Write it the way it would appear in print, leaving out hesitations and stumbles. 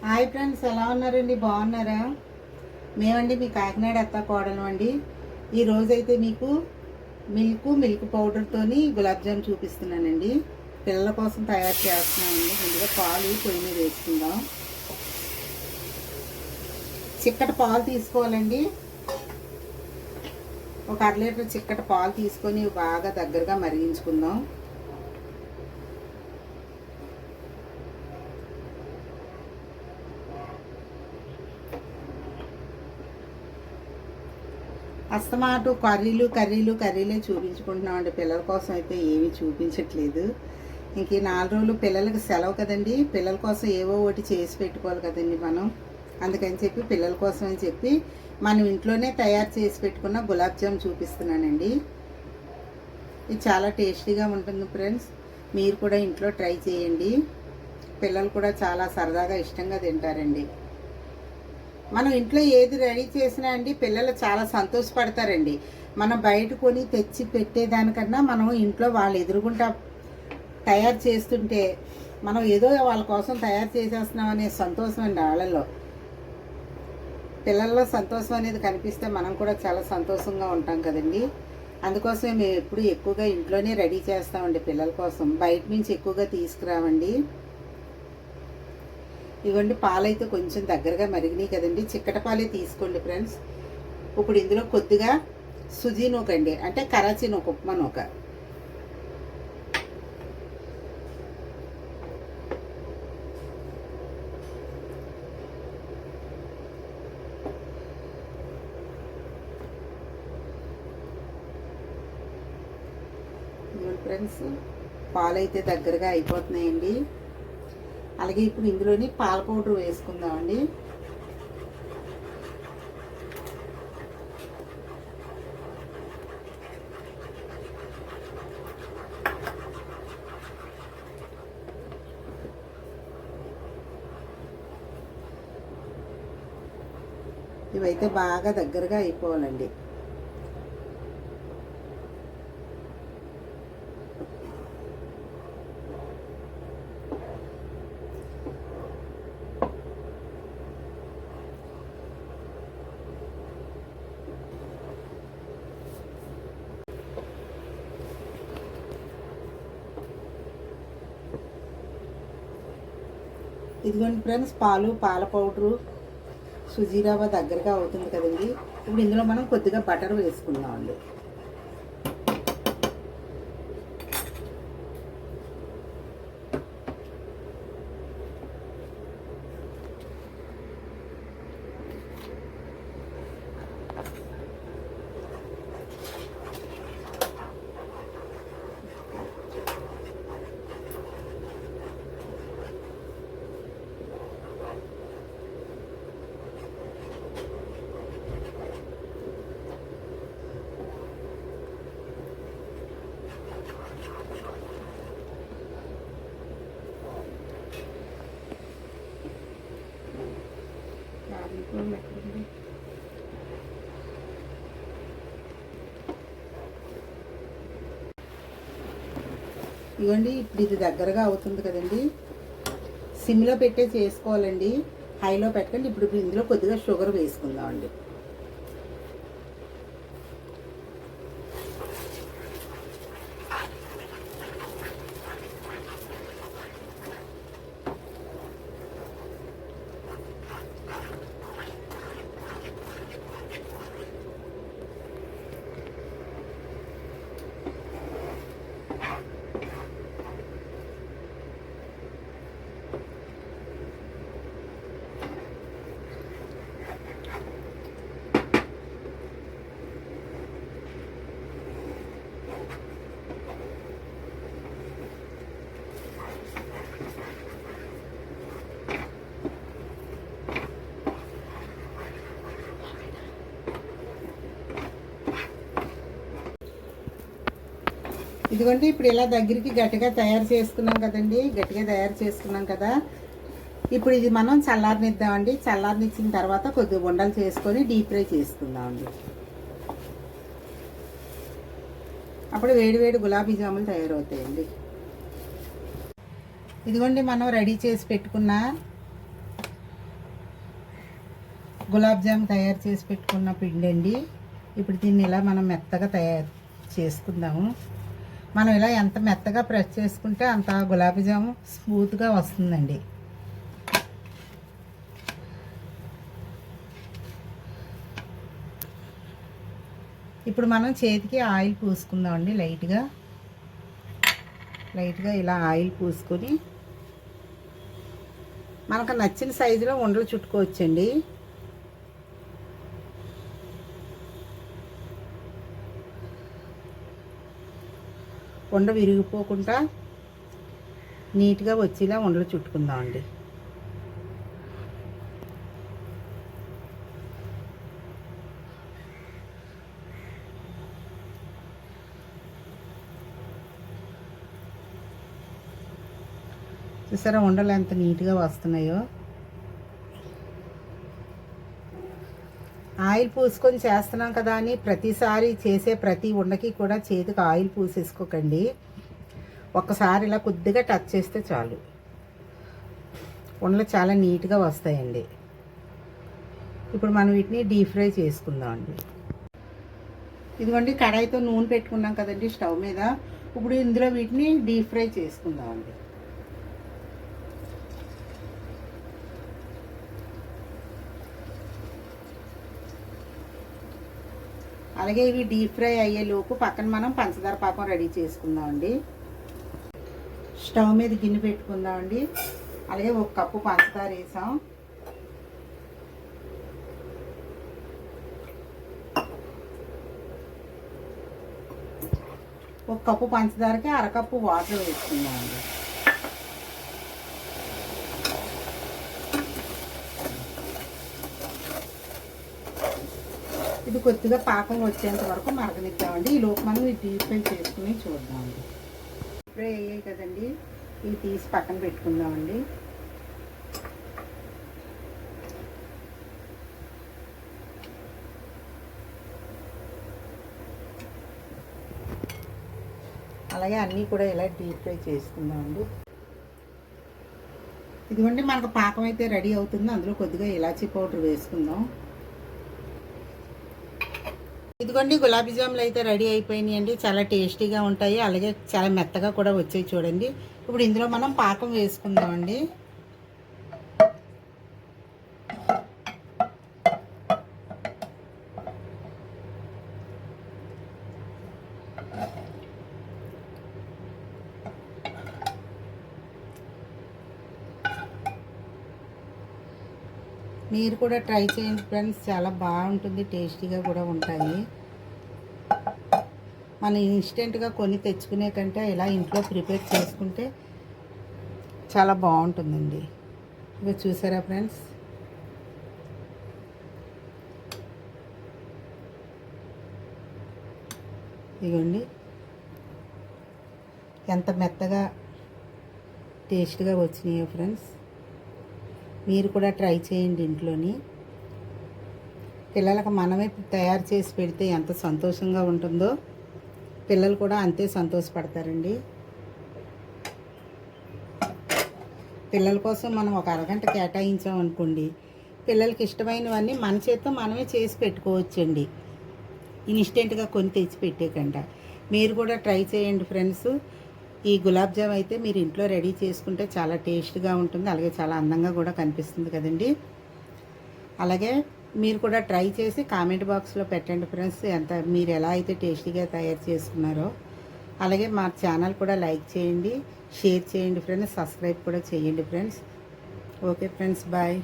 Hi friends, ఎలా ఉన్నారండి? బాగున్నారా? మేమండి మీ కాకినాడ అత్త కోడలు అండి. ఈరోజైతే మీకు మిల్క్ పౌడర్తోని గులాబ్ జామ్ చూపిస్తున్నానండి. పిల్లల కోసం తయారు చేస్తున్నామండి. ముందుగా పాలు పొయ్యి మీద వేసుకుందాం. చిక్కటి పాలు తీసుకోవాలండి. ఒక 1/2 లీటర్ చిక్కటి పాలు తీసుకొని బాగా దగ్గరగా మరిగించుకుందాం. అస్తమాటు కర్రీలే చూపించుకుంటున్నామండి. పిల్లల కోసం అయితే ఏమీ చూపించట్లేదు. ఇంక 4 రోజులు పిల్లలకి సెలవు కదండి. పిల్లల కోసం ఏవో ఒకటి చేసి పెట్టుకోవాలి కదండి మనం. అందుకని చెప్పి పిల్లల కోసం అని చెప్పి మనం ఇంట్లోనే తయారు చేసి పెట్టుకున్న గులాబ్ జామ్ చూపిస్తున్నానండి. ఇది చాలా టేస్టీగా ఉంటుంది ఫ్రెండ్స్. మీరు కూడా ఇంట్లో ట్రై చేయండి. పిల్లలు కూడా చాలా సరదాగా ఇష్టంగా తింటారండి. మనం ఇంట్లో ఏది రెడీ చేసినా అండి పిల్లలు చాలా సంతోషపడతారండి. మనం బయట కొని తెచ్చి పెట్టేదానికన్నా మనం ఇంట్లో వాళ్ళు ఎదురుగుంటా తయారు చేస్తుంటే మనం ఏదో వాళ్ళ కోసం తయారు చేసేస్తున్నాం అనే సంతోషం అండి వాళ్ళలో. పిల్లల్లో సంతోషం అనేది కనిపిస్తే మనం కూడా చాలా సంతోషంగా ఉంటాం కదండి. అందుకోసమే మేము ఎప్పుడు ఎక్కువగా ఇంట్లోనే రెడీ చేస్తామండి పిల్లల కోసం. బయట నుంచి ఎక్కువగా తీసుకురావండి. ఇవ్వండి, పాలైతే కొంచెం దగ్గరగా మరిగినాయి కదండి. చిక్కట పాలే తీసుకోండి ఫ్రెండ్స్. ఇప్పుడు ఇందులో కొద్దిగా సుజీ నూక అండి, అంటే కరాచీ నూక, ఉప్మా నూక. ఇవ్వండి ఫ్రెండ్స్, పాలైతే దగ్గరగా అయిపోతున్నాయండి. అలాగే ఇప్పుడు ఇందులోని పాల పౌడర్ వేసుకుందామండి. ఇవైతే బాగా దగ్గరగా అయిపోవాలండి. ఇదిగోండి ఫ్రెండ్స్, పాల పౌడరు, సుజీ రవ్వ దగ్గరగా అవుతుంది కదండి. ఇప్పుడు ఇందులో మనం కొద్దిగా బటర్ వేసుకుందామండి. ఇవ్వండి, ఇప్పుడు ఇది దగ్గరగా అవుతుంది కదండి. సిమ్లో పెట్టే చేసుకోవాలండి, హైలో పెట్టండి. ఇప్పుడు ఇందులో కొద్దిగా షుగర్ వేసుకుందామండి. ఇదిగోండి, ఇప్పుడు ఇలా దగ్గరికి గట్టిగా తయారు చేసుకున్నాం కదండి. గట్టిగా తయారు చేసుకున్నాం కదా. ఇప్పుడు ఇది మనం చల్లారనిద్దామండి. చల్లారనిచ్చిన తర్వాత కొద్దిగా ఉండలు చేసుకొని డీప్ ఫ్రై చేసుకుందామండి. అప్పుడు వేడి గులాబీ జాములు తయారవుతాయండి. ఇదిగోండి, మనం రెడీ చేసి పెట్టుకున్న గులాబ్ జామ్ తయారు చేసి పెట్టుకున్న పిండి అండి. ఇప్పుడు దీన్ని ఇలా మనం మెత్తగా తయారు చేసుకుందాము. మనం ఇలా ఎంత మెత్తగా ప్రెస్ చేసుకుంటే అంత గులాబీ జాము స్మూత్గా వస్తుందండి. ఇప్పుడు మనం చేతికి ఆయిల్ పూసుకుందామండి. లైట్గా ఇలా ఆయిల్ పూసుకొని మనకు నచ్చిన సైజులో ఉండలు చుట్టుకోవచ్చండి. ఉండ విరిగిపోకుండా నీట్గా వచ్చేలా ఉండలు చుట్టుకుందామండి. చూసారా ఉండలు ఎంత నీట్గా వస్తున్నాయో. ఆయిల్ పూసుకొని చేస్తున్నాం కదా అని ప్రతిసారి చేసే ప్రతి ఉండకి కూడా చేతికి ఆయిల్ పూసేసుకోకండి. ఒక్కసారి ఇలా కొద్దిగా టచ్ చేస్తే చాలు, ఉండలు చాలా నీట్గా వస్తాయండి. ఇప్పుడు మనం వీటిని డీప్ ఫ్రై చేసుకుందామండి. ఇదిగోండి కడాయితో నూనె పెట్టుకున్నాం కదండి స్టవ్ మీద. ఇప్పుడు ఇందులో వీటిని డీప్ ఫ్రై చేసుకుందామండి. అలాగే ఇవి డీప్ ఫ్రై అయ్యేలోపు పక్కన మనం పంచదార పాకం రెడీ చేసుకుందామండి. స్టవ్ మీద గిన్నె పెట్టుకుందామండి. అలాగే 1 కప్పు పంచదార వేసాం. ఒక కప్పు పంచదారకి 1/2 కప్పు వాటర్ వేసుకుందామండి. ఇది కొద్దిగా పాకం వచ్చేంత వరకు మరగనిద్దామండి. ఈ లోపు మనం ఇది డీప్ ఫ్రై చేసుకుని చూద్దామండి. ఫ్రై అయ్యాయి కదండి, ఇవి తీసి పక్కన పెట్టుకుందామండి. అలాగే అన్నీ కూడా ఇలా డీప్ ఫ్రై చేసుకుందామండి. ఇదిగోండి మనకు పాకం అయితే రెడీ అవుతుంది. అందులో కొద్దిగా ఇలాచీ పౌడర్ వేసుకుందాం. ఇదిగోండి గులాబీ జాములు అయితే రెడీ అయిపోయినాయి అండి. చాలా టేస్టీగా ఉంటాయి, అలాగే చాలా మెత్తగా కూడా వచ్చాయి చూడండి. ఇప్పుడు ఇందులో మనం పాకం వేసుకుందామండి. మీరు కూడా ట్రై చేయండి ఫ్రెండ్స్, చాలా బాగుంటుంది, టేస్టీగా కూడా ఉంటాయి. మనం ఇన్స్టెంట్గా కొని తెచ్చుకునే కంటే ఇలా ఇంట్లో ప్రిపేర్ చేసుకుంటే చాలా బాగుంటుందండి. ఇక చూసారా ఫ్రెండ్స్, ఇదిగోండి ఎంత మెత్తగా టేస్ట్గా వచ్చినాయో ఫ్రెండ్స్. మీరు కూడా ట్రై చేయండి ఇంట్లోని. పిల్లలకు మనమే తయారు చేసి పెడితే ఎంత సంతోషంగా ఉంటుందో పిల్లలు కూడా అంతే సంతోషపడతారండి. పిల్లల కోసం మనం ఒక అరగంట కేటాయించాం అనుకోండి, పిల్లలకి ఇష్టమైనవన్నీ మన చేత్తో మనమే చేసి పెట్టుకోవచ్చండి, ఇన్స్టెంట్గా కొని తెచ్చి పెట్టేకంట. మీరు కూడా ట్రై చేయండి ఫ్రెండ్స్. ఈ గులాబ్ జామ్ అయితే మీరు ఇంట్లో రెడీ చేసుకుంటే చాలా టేస్ట్గా ఉంటుంది, అలాగే చాలా అందంగా కూడా కనిపిస్తుంది కదండి. అలాగే మీరు కూడా ట్రై చేసి కామెంట్ బాక్స్లో పెట్టండి ఫ్రెండ్స్, మీరు ఎలా అయితే టేస్టీగా తయారు చేసుకున్నారో. అలాగే మా ఛానల్ కూడా లైక్ చేయండి, షేర్ చేయండి ఫ్రెండ్స్, సబ్స్క్రైబ్ కూడా చేయండి ఫ్రెండ్స్. Okay friends, bye.